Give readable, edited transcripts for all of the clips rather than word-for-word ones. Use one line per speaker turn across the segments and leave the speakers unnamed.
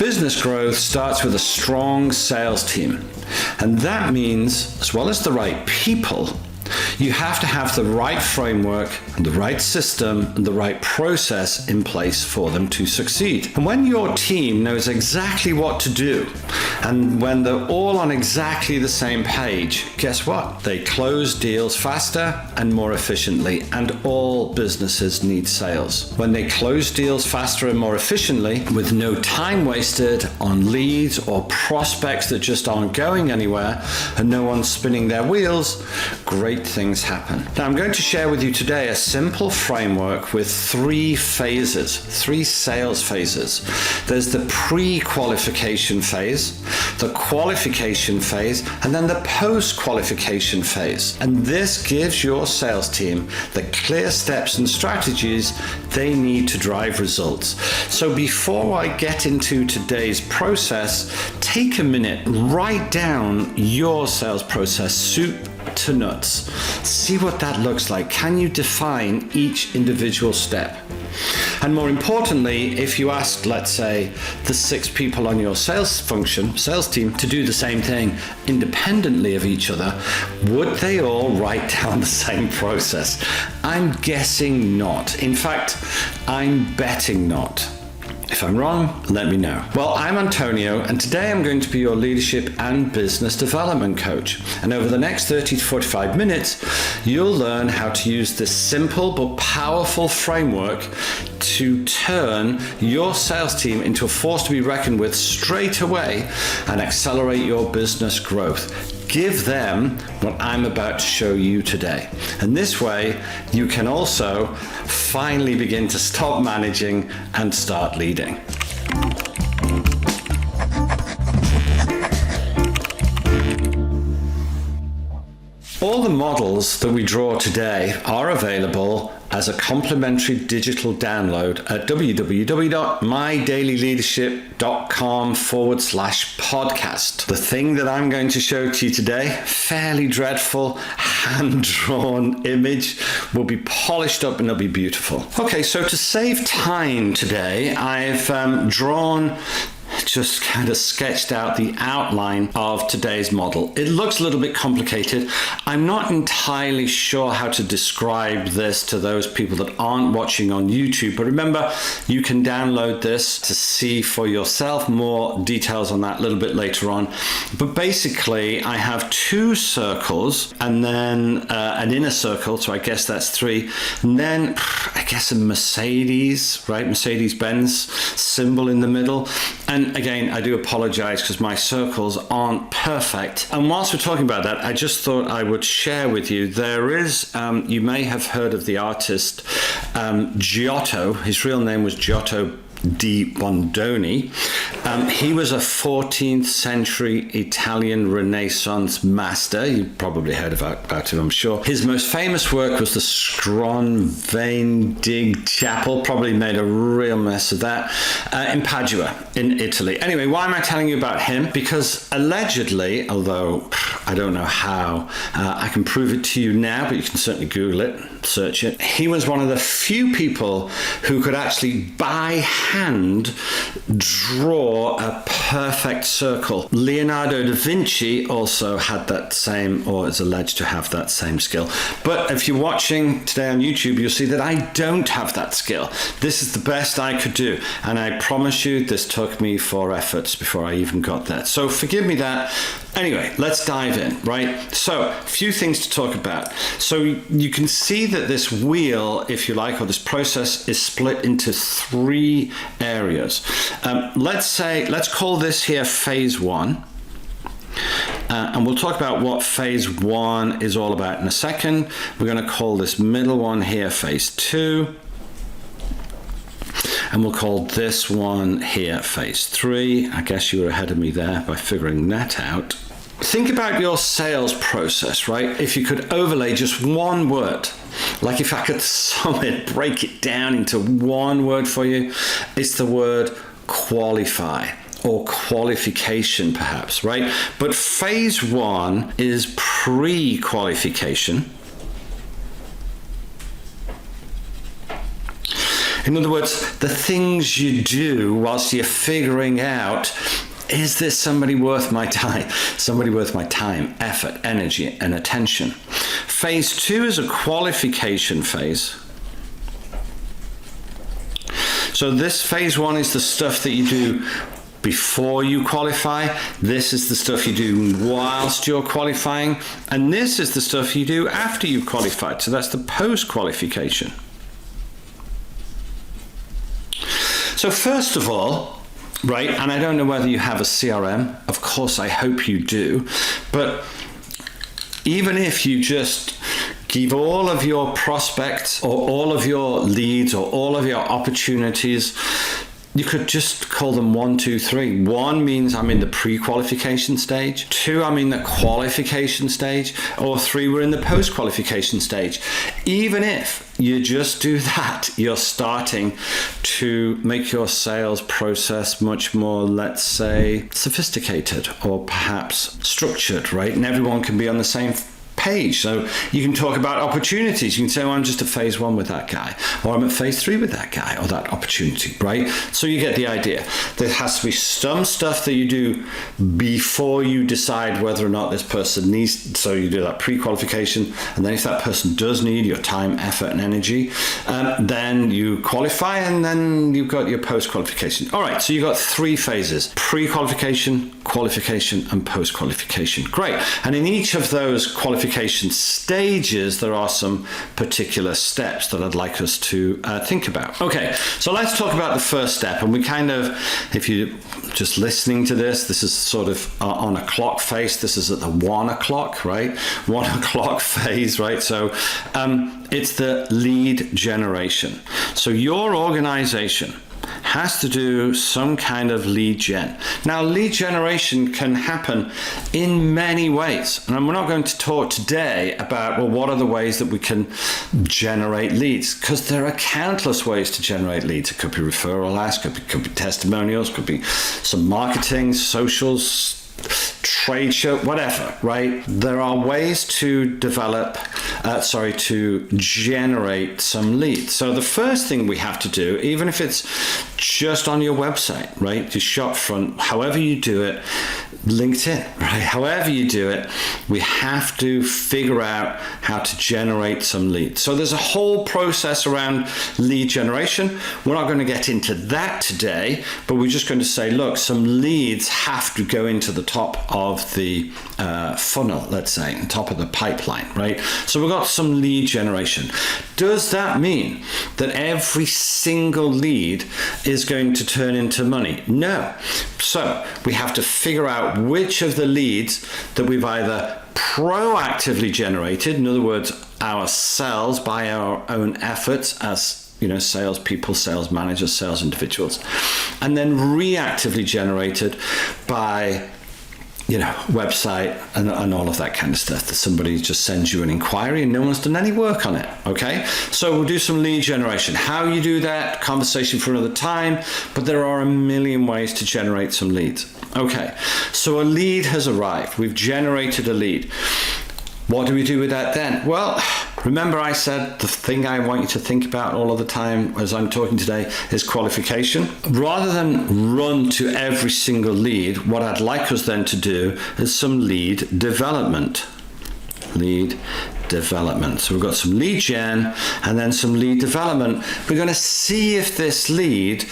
Business growth starts with a strong sales team. And that means, as well as the right people, you have to have the right framework and the right system and the right process in place for them to succeed. And when your team knows exactly what to do, and when they're all on exactly the same page, guess what? They close deals faster and more efficiently, and all businesses need sales. When they close deals faster and more efficiently, with no time wasted on leads or prospects that just aren't going anywhere, and no one's spinning their wheels, great things happen. Now, I'm going to share with you today a simple framework with three sales phases. There's the pre-qualification phase, the qualification phase, and then the post-qualification phase. And this gives your sales team the clear steps and strategies they need to drive results. So before I get into today's process, take a minute, write down your sales process, soup to nuts. See what that looks like. Can you define each individual step? And more importantly, if you ask, let's say, the 6 people on your sales team to do the same thing independently of each other, would they all write down the same process? I'm guessing not. In fact, I'm betting not. If I'm wrong, let me know. Well, I'm Antonio, and today I'm going to be your leadership and business development coach. And over the next 30 to 45 minutes, you'll learn how to use this simple but powerful framework to turn your sales team into a force to be reckoned with straight away and accelerate your business growth. Give them what I'm about to show you today. And this way, you can also finally begin to stop managing and start leading. All the models that we draw today are available as a complimentary digital download at www.mydailyleadership.com/podcast. The thing that I'm going to show to you today, fairly dreadful, hand-drawn image, will be polished up and it'll be beautiful. Okay, so to save time today, I've just kind of sketched out the outline of today's model. It looks a little bit complicated. I'm not entirely sure how to describe this to those people that aren't watching on YouTube, but remember, you can download this to see for yourself. More details on that a little bit later on. But basically, I have 2 circles and then an inner circle, so I guess that's 3. And then I guess a Mercedes, right? Mercedes-Benz symbol in the middle. And again, I do apologize because my circles aren't perfect. And whilst we're talking about that, I just thought I would share with you, there is, you may have heard of the artist Giotto. His real name was Giotto di Bondone. He was a 14th century Italian Renaissance master. You've probably heard about him, I'm sure. His most famous work was the Schronweindig Chapel, probably made a real mess of that, in Padua, in Italy. Anyway, why am I telling you about him? Because allegedly, although I don't know how, I can prove it to you now, but you can certainly Google it, search it. He was one of the few people who could actually by hand draw a perfect circle. Leonardo da Vinci also had that same, or is alleged to have that same skill. But if you're watching today on YouTube, you'll see that I don't have that skill. This is the best I could do. And I promise you, this took me 4 efforts before I even got that. So forgive me that. Anyway, let's dive in, right? So, a few things to talk about. So you can see that this wheel, if you like, or this process is split into 3 areas. Let's call this here phase 1. And we'll talk about what phase 1 is all about in a second. We're going to call this middle one here phase 2. And we'll call this one here phase 3. I guess you were ahead of me there by figuring that out. Think about your sales process, right? If you could overlay just one word, like if I could sum it, break it down into one word for you, it's the word qualify. Or qualification perhaps, right? But phase 1 is pre-qualification. In other words, the things you do whilst you're figuring out, is this somebody worth my time? Somebody worth my time, effort, energy, and attention. Phase 2 is a qualification phase. So this phase 1 is the stuff that you do before you qualify. This is the stuff you do whilst you're qualifying. And this is the stuff you do after you've qualified. So that's the post-qualification. So first of all, right, and I don't know whether you have a CRM. Of course, I hope you do. But even if you just give all of your prospects or all of your leads or all of your opportunities, you could just call them 1, 2, 3. 1 means I'm in the pre-qualification stage. 2, I'm in the qualification stage. Or 3, we're in the post-qualification stage. Even if you just do that, you're starting to make your sales process much more, let's say, sophisticated or perhaps structured, right? And everyone can be on the same page. So you can talk about opportunities. You can say, well, I'm just at phase 1 with that guy, or I'm at phase 3 with that guy or that opportunity, right? So you get the idea. There has to be some stuff that you do before you decide whether or not this person needs. So you do that pre-qualification, and then if that person does need your time, effort, and energy, then you qualify, and then you've got your post-qualification. All right, so you've got 3 phases: pre-qualification, qualification, and post-qualification. Great. And in each of those qualification stages, there are some particular steps that I'd like us to think about. Okay, so let's talk about the first step. And we kind of, if you're just listening to this, this is sort of on a clock face. This is at the 1 o'clock, right? 1 o'clock phase, right? So it's the lead generation. So your organization has to do some kind of lead gen. Now, lead generation can happen in many ways. And we're not going to talk today about, well, what are the ways that we can generate leads? Because there are countless ways to generate leads. It could be referral asks, could be testimonials, could be some marketing, socials, trade show, whatever, right? There are ways to to generate some leads. So the first thing we have to do, even if it's just on your website, right? Just shop front, however you do it, LinkedIn, right? However you do it, we have to figure out how to generate some leads. So there's a whole process around lead generation. We're not going to get into that today, but we're just going to say, look, some leads have to go into the top of the funnel, let's say, on top of the pipeline, right? So we've got some lead generation. Does that mean that every single lead is going to turn into money? No. So we have to figure out which of the leads that we've either proactively generated, in other words, ourselves by our own efforts as salespeople, sales managers, sales individuals, and then reactively generated by website and all of that kind of stuff, that somebody just sends you an inquiry and no one's done any work on it. Okay, so we'll do some lead generation. How you do that, conversation for another time, but there are a million ways to generate some leads. Okay, so a lead has arrived. We've generated a lead. What do we do with that then? Well, remember I said the thing I want you to think about all of the time as I'm talking today is qualification. Rather than run to every single lead, what I'd like us then to do is some lead development. Lead development. So we've got some lead gen and then some lead development. We're going to see if this lead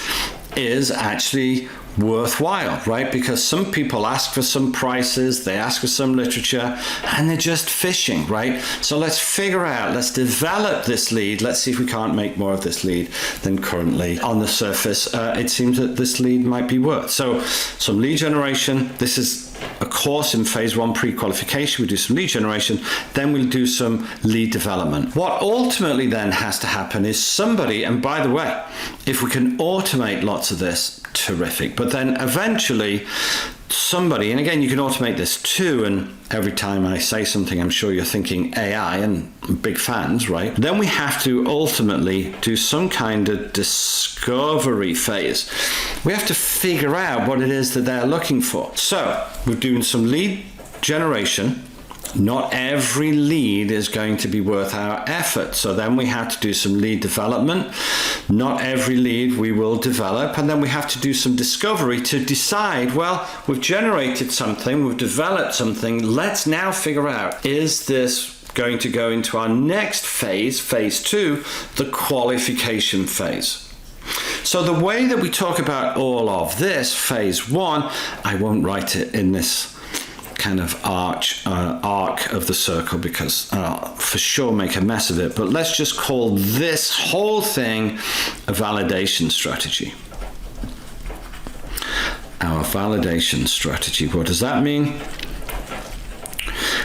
is actually worthwhile, right? Because some people ask for some prices, they ask for some literature, and they're just fishing, right? So let's figure out, let's develop this lead. Let's see if we can't make more of this lead than currently on the surface it seems that this lead might be worth. So some lead generation. This is a course in phase 1 pre-qualification. We do some lead generation, then we'll do some lead development. What ultimately then has to happen is somebody, and by the way, if we can automate lots of this, terrific. But then eventually somebody, and again, you can automate this too, and every time I say something, I'm sure you're thinking AI, and big fans, right? Then we have to ultimately do some kind of discovery phase. We have to figure out what it is that they're looking for. So we're doing some lead generation, Not every lead is going to be worth our effort. So then we have to do some lead development. Not every lead we will develop. And then we have to do some discovery to decide, well, we've generated something, we've developed something. Let's now figure out, is this going to go into our next phase, phase 2, the qualification phase. So the way that we talk about all of this, phase 1, I won't write it in this kind of arc of the circle because I'll for sure make a mess of it, but let's just call this whole thing a validation strategy. Our validation strategy. What does that mean?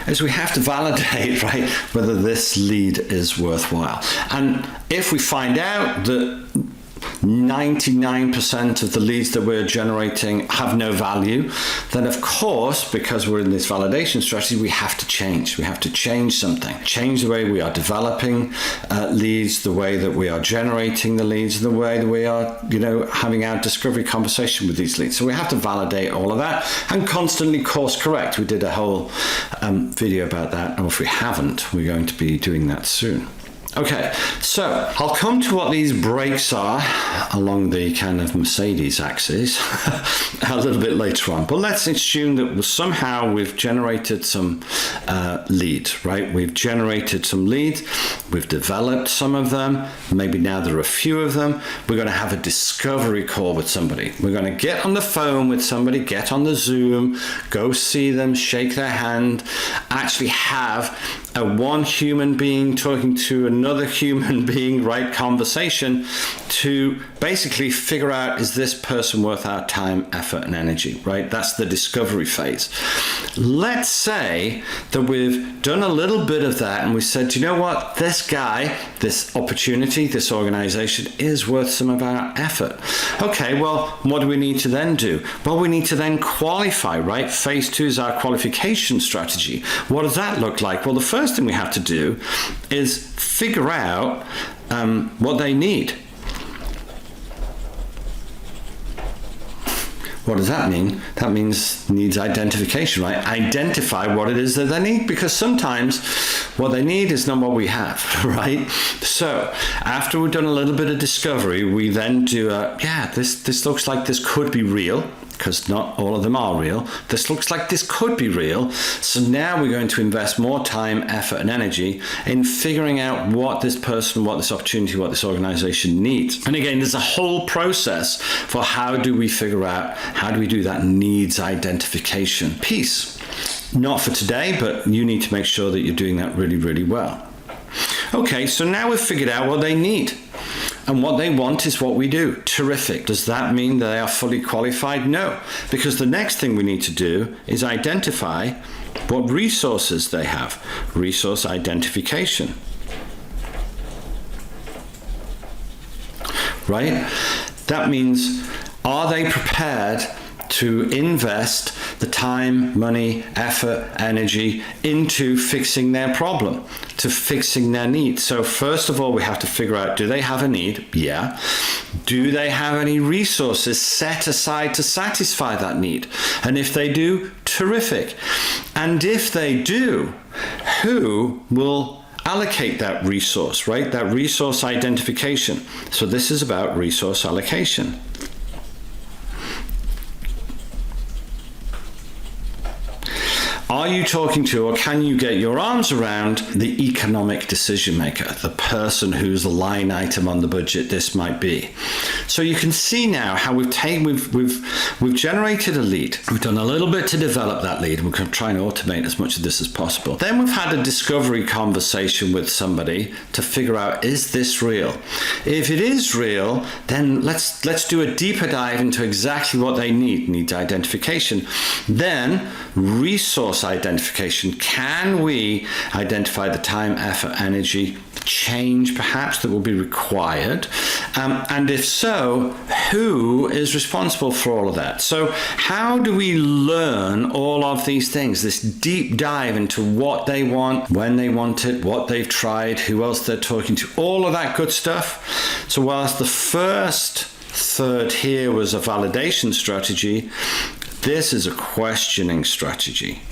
Is we have to validate, right, whether this lead is worthwhile. And if we find out that 99% of the leads that we're generating have no value, then of course, because we're in this validation strategy, we have to change. We have to change something. Change the way we are developing leads, the way that we are generating the leads, the way that we are, having our discovery conversation with these leads. So we have to validate all of that and constantly course correct. We did a whole video about that, and if we haven't, we're going to be doing that soon. Okay, so I'll come to what these brakes are along the kind of Mercedes axis a little bit later on. But let's assume that somehow we've generated some leads, right? We've generated some leads. We've developed some of them. Maybe now there are a few of them. We're going to have a discovery call with somebody. We're going to get on the phone with somebody, get on the Zoom, go see them, shake their hand, actually have a one human being talking to another human being, right, conversation to basically figure out, is this person worth our time, effort, and energy, right? That's the discovery phase. Let's say that we've done a little bit of that and we said, you know what, this guy, this opportunity, this organization is worth some of our effort. Okay, well, what do we need to then do? Well, we need to then qualify, right? Phase 2 is our qualification strategy. What does that look like? Well, the first thing we have to do is figure out what they need. What does that mean? That means needs identification, right? Identify what it is that they need, because sometimes what they need is not what we have, right? So after we've done a little bit of discovery, we then do this looks like this could be real, because not all of them are real. This looks like this could be real. So now we're going to invest more time, effort, and energy in figuring out what this person, what this opportunity, what this organization needs. And again, there's a whole process for how do we figure out, how do we do that needs identification piece. Not for today, but you need to make sure that you're doing that really, really well. Okay, so now we've figured out what they need. And what they want is what we do. Terrific. Does that mean they are fully qualified? No, because the next thing we need to do is identify what resources they have. Resource identification. Right? That means, are they prepared to invest the time, money, effort, energy into fixing their problem, to fixing their need? So first of all, we have to figure out, do they have a need? Yeah. Do they have any resources set aside to satisfy that need? And if they do, terrific. And if they do, who will allocate that resource, right? That resource identification. So this is about resource allocation. Are you talking to, or can you get your arms around the economic decision maker, the person whose line item on the budget this might be? So you can see now how we've generated a lead. We've done a little bit to develop that lead. We're going to try and automate as much of this as possible. Then we've had a discovery conversation with somebody to figure out, is this real? If it is real, then let's do a deeper dive into exactly what they need. Needs identification. Then resource identification. Can we identify the time, effort, energy, change perhaps that will be required? And if so, who is responsible for all of that? So how do we learn all of these things? This deep dive into what they want, when they want it, what they've tried, who else they're talking to, all of that good stuff. So whilst the first third here was a validation strategy, this is a questioning strategy.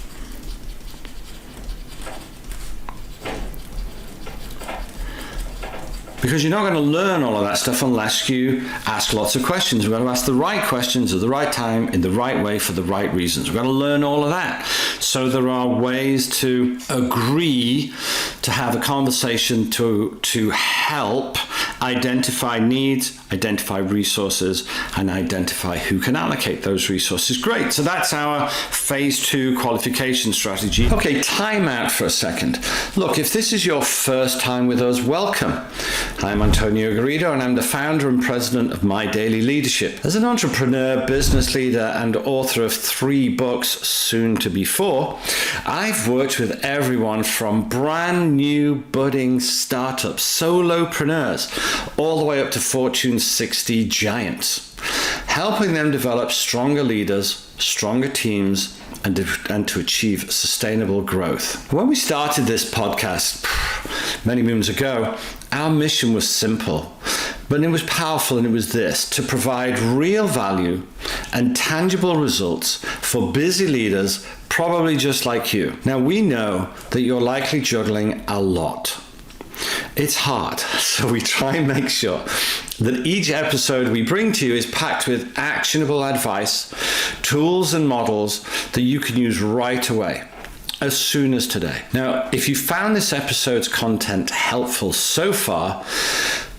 Because you're not going to learn all of that stuff unless you ask lots of questions. We've got to ask the right questions at the right time, in the right way, for the right reasons. We've got to learn all of that. So there are ways to agree to have a conversation to help identify needs, identify resources, and identify who can allocate those resources. Great. So that's our phase 2 qualification strategy. Okay, time out for a second. Look, if this is your first time with us, welcome. I'm Antonio Garrido, and I'm the founder and president of My Daily Leadership. As an entrepreneur, business leader, and author of 3 books, soon to be 4, I've worked with everyone from brand new budding startups, solopreneurs, all the way up to Fortune 60 giants, helping them develop stronger leaders, stronger teams, and to achieve sustainable growth. When we started this podcast many moons ago, our mission was simple, but it was powerful, and it was this: to provide real value and tangible results for busy leaders, probably just like you. Now, we know that you're likely juggling a lot. It's hard, so we try and make sure that each episode we bring to you is packed with actionable advice, tools and models that you can use right away, as soon as today. Now, if you found this episode's content helpful so far,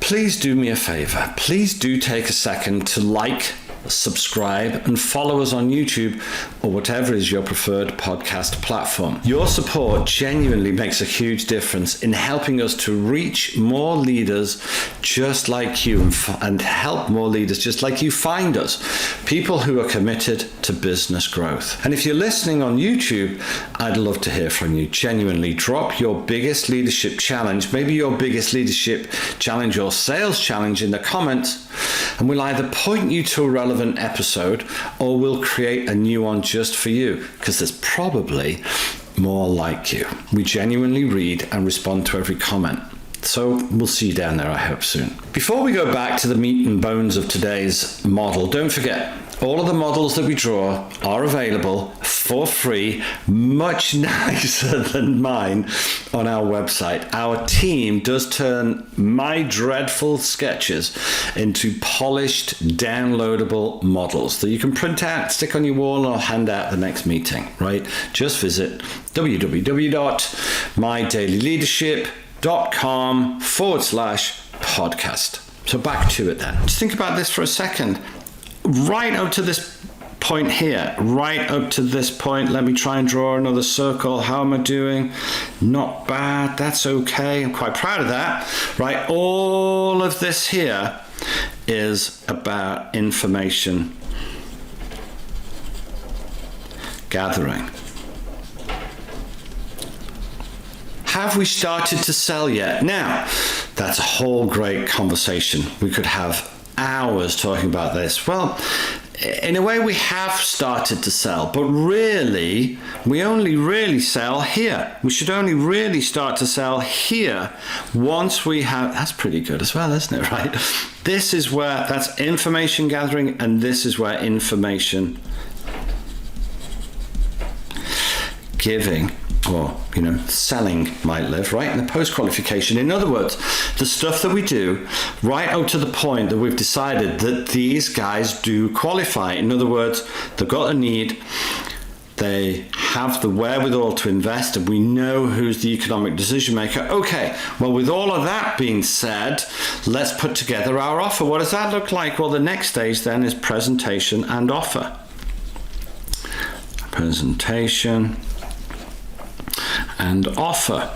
please do me a favor. Please do take a second to like, subscribe, and follow us on YouTube or whatever is your preferred podcast platform. Your support genuinely makes a huge difference in helping us to reach more leaders just like you, and help more leaders just like you find us, people who are committed to business growth. And if you're listening on YouTube, I'd love to hear from you. Genuinely drop your biggest leadership challenge, maybe your biggest leadership challenge or sales challenge, in the comments, and we'll either point you to a relevant episode or we'll create a new one just for you, because there's probably more like you. We genuinely read and respond to every comment. So we'll see you down there, I hope, soon. Before we go back to the meat and bones of today's model, don't forget, all of the models that we draw are available for free, much nicer than mine, on our website. Our team does turn my dreadful sketches into polished, downloadable models that you can print out, stick on your wall, or hand out at the next meeting, right? Just visit www.mydailyleadership.com/podcast. So back to it then. Just think about this for a second. Right up to this point here, right up to this point, let me try and draw another circle. How am I doing? Not bad. That's okay. I'm quite proud of that. Right. All of this here is about information gathering. Have we started to sell yet? Now, that's a whole great conversation. We could have hours talking about this. Well, in a way, we have started to sell, but really, we only really sell here. We should only really start to sell here once we have. That's pretty good as well, isn't it? Right? This is where that's information gathering, and this is where information giving, or selling, might live, right? In the post-qualification. In other words, the stuff that we do right up to the point that we've decided that these guys do qualify. In other words, they've got a need, they have the wherewithal to invest, and we know who's the economic decision maker. Okay, well, with all of that being said, let's put together our offer. What does that look like? Well, the next stage then is presentation and offer. Presentation and offer.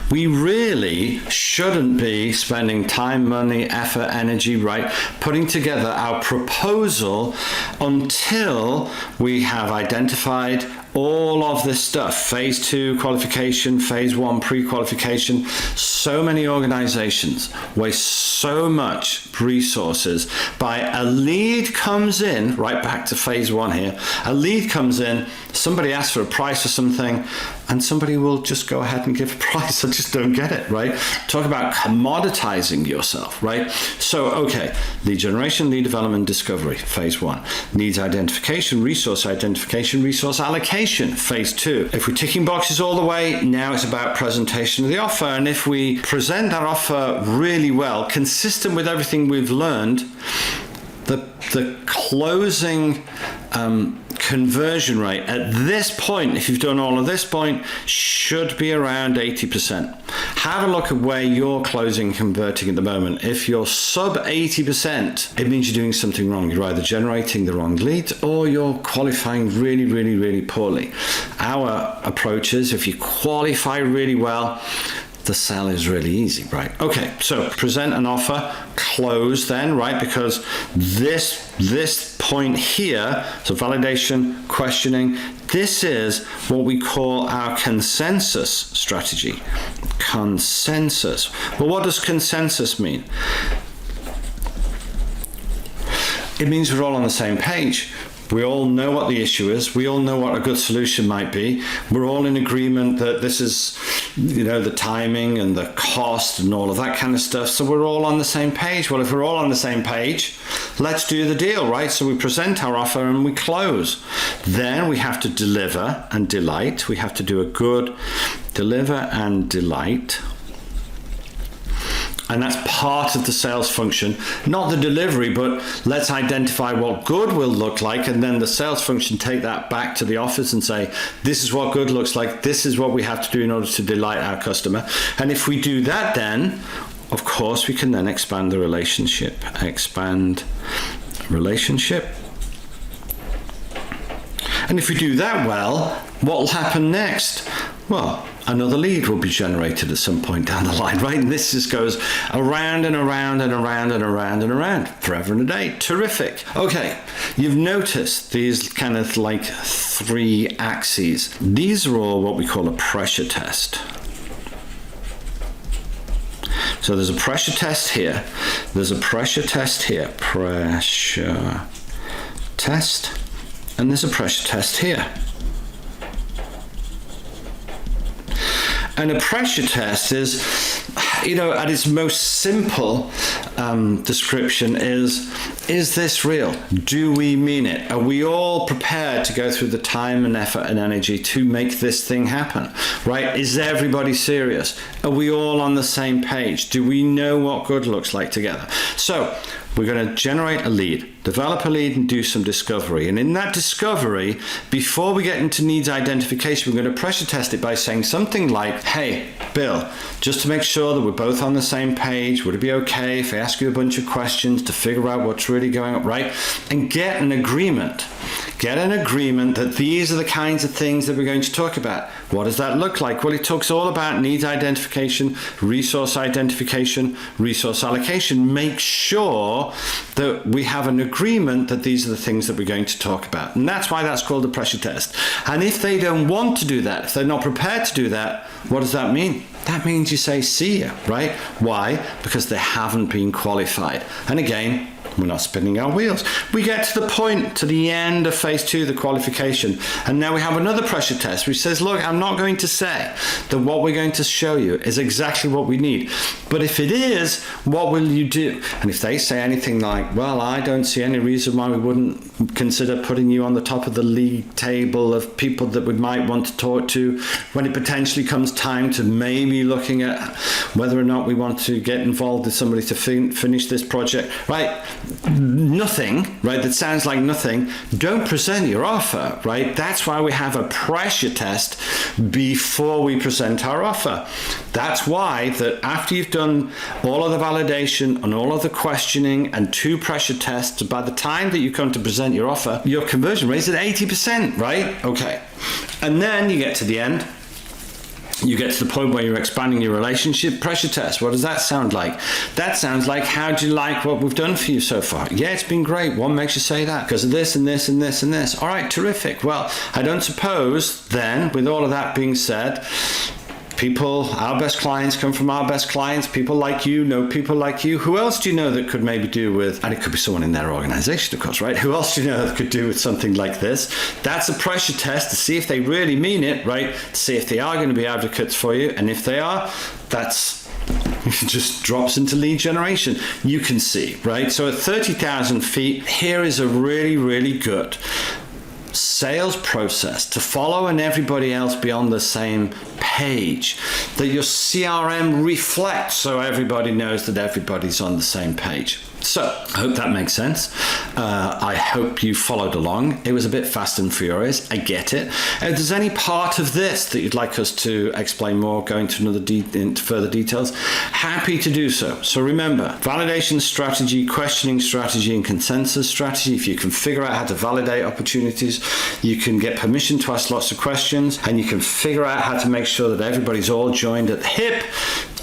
We really shouldn't be spending time, money, effort, energy, right, putting together our proposal until we have identified all of this stuff. Phase 2 qualification, phase 1 pre-qualification. So many organizations waste so much resources by a lead comes in, right back to phase 1 here, a lead comes in, somebody asks for a price or something, and somebody will just go ahead and give a price. I'll just don't get it, right? Talk about commoditizing yourself, right? So, okay, lead generation, lead development, discovery, phase 1. Needs identification, resource allocation, phase 2. If we're ticking boxes all the way, now it's about presentation of the offer. And if we present that offer really well, consistent with everything we've learned, the closing conversion rate at this point, if you've done all of this point, should be around 80%. Have a look at where you're closing converting at the moment. If you're sub 80%, it means you're doing something wrong. You're either generating the wrong leads or you're qualifying really, really, really poorly. Our approach is if you qualify really well, the sell is really easy, right? Okay, so present an offer, close then, right? Because this point here, so validation, questioning, this is what we call our consensus strategy. Consensus. Well, what does consensus mean? It means we're all on the same page. We all know what the issue is. We all know what a good solution might be. We're all in agreement that this is, the timing and the cost and all of that kind of stuff. So we're all on the same page. Well, if we're all on the same page, let's do the deal, right? So we present our offer and we close. Then we have to deliver and delight. We have to do a good deliver and delight. And that's part of the sales function, not the delivery, but let's identify what good will look like. And then the sales function take that back to the office and say, this is what good looks like. This is what we have to do in order to delight our customer. And if we do that, then of course we can then expand the relationship. Expand relationship. And if we do that well, what will happen next? Well, another lead will be generated at some point down the line, right? And this just goes around and around and around and around and around, forever and a day. Terrific. Okay, you've noticed these kind of like 3 axes. These are all what we call a pressure test. So there's a pressure test here. There's a pressure test here. Pressure test. And there's a pressure test here. And a pressure test is, at its most simple description is this real? Do we mean it? Are we all prepared to go through the time and effort and energy to make this thing happen, right? Is everybody serious? Are we all on the same page? Do we know what good looks like together? So we're going to generate a lead, develop a lead and do some discovery. And in that discovery, before we get into needs identification, we're going to pressure test it by saying something like, hey, Bill, just to make sure that we're both on the same page, would it be okay if I ask you a bunch of questions to figure out what's really going on, right? And get an agreement. Get an agreement that these are the kinds of things that we're going to talk about. What does that look like? Well, it talks all about needs identification, resource allocation. Make sure that we have an agreement that these are the things that we're going to talk about. And that's why that's called a pressure test. And if they don't want to do that, if they're not prepared to do that, what does that mean? That means you say, see ya, right? Why? Because they haven't been qualified. And again, we're not spinning our wheels. We get to the point, to the end of phase 2, the qualification. And now we have another pressure test which says, look, I'm not going to say that what we're going to show you is exactly what we need. But if it is, what will you do? And if they say anything like, well, I don't see any reason why we wouldn't consider putting you on the top of the league table of people that we might want to talk to when it potentially comes time to maybe looking at whether or not we want to get involved with somebody to finish this project, right? Nothing, right? That sounds like nothing. Don't present your offer, right? That's why we have a pressure test before we present our offer. That's why that after you've done all of the validation and all of the questioning and 2 pressure tests, by the time that you come to present your offer, your conversion rate is at 80%, right? Okay. And then you get to the end. You get to the point where you're expanding your relationship. Pressure test. What does that sound like? That sounds like, how do you like what we've done for you so far? Yeah, it's been great. What makes you say that? Because of this and this and this and this. All right, terrific. Well, I don't suppose then, with all of that being said, people, our best clients come from our best clients. People like you know people like you. Who else do you know that could maybe do with, and it could be someone in their organization, of course, right? Who else do you know that could do with something like this? That's a pressure test to see if they really mean it, right? To see if they are going to be advocates for you. And if they are, that's just drops into lead generation. You can see, right? So at 30,000 feet, here is a really, really good sales process to follow and everybody else be on the same page, that your CRM reflects so everybody knows that everybody's on the same page. So I hope that makes sense. I hope you followed along. It was a bit fast and furious. I get it. If there's any part of this that you'd like us to explain more, go into into further details, happy to do so. So remember, validation strategy, questioning strategy, and consensus strategy. If you can figure out how to validate opportunities, you can get permission to ask lots of questions, and you can figure out how to make sure that everybody's all joined at the hip.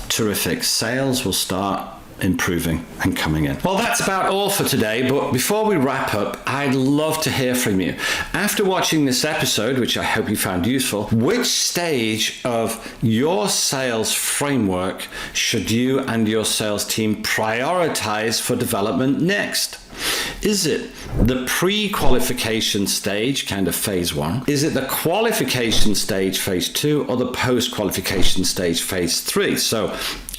Terrific. Sales will start improving and coming in. Well, that's about all for today, but before we wrap up, I'd love to hear from you. After watching this episode, which I hope you found useful, which stage of your sales framework should you and your sales team prioritize for development next? Is it the pre-qualification stage, kind of phase 1? Is it the qualification stage, phase 2, or the post-qualification stage, phase 3? So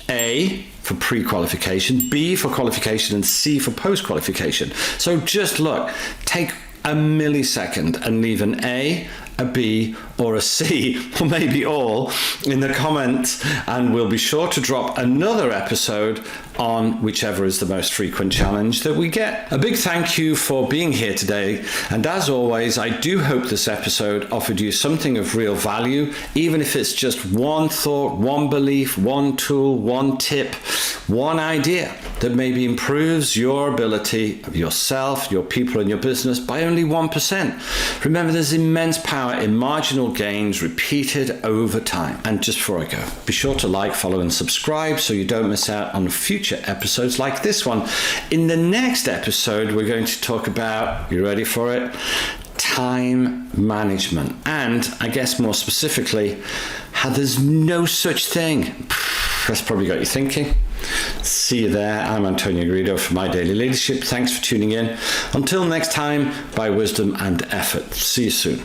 A for pre-qualification, B for qualification, and C for post-qualification. So just look, take a millisecond and leave an A, a B, or a C, or maybe all, in the comments, and we'll be sure to drop another episode on whichever is the most frequent challenge that we get. A big thank you for being here today, and as always, I do hope this episode offered you something of real value, even if it's just one thought, one belief, one tool, one tip, one idea that maybe improves your ability of yourself, your people, and your business by only 1%. Remember, there's immense power in marginal gains repeated over time. And just before I go, be sure to like, follow, and subscribe so you don't miss out on future episodes like this one. In the next episode, we're going to talk about, you ready for it? Time management. And I guess more specifically, how there's no such thing. That's probably got you thinking. See you there. I'm Antonio Garrido for My Daily Leadership. Thanks for tuning in. Until next time, by wisdom and effort. See you soon.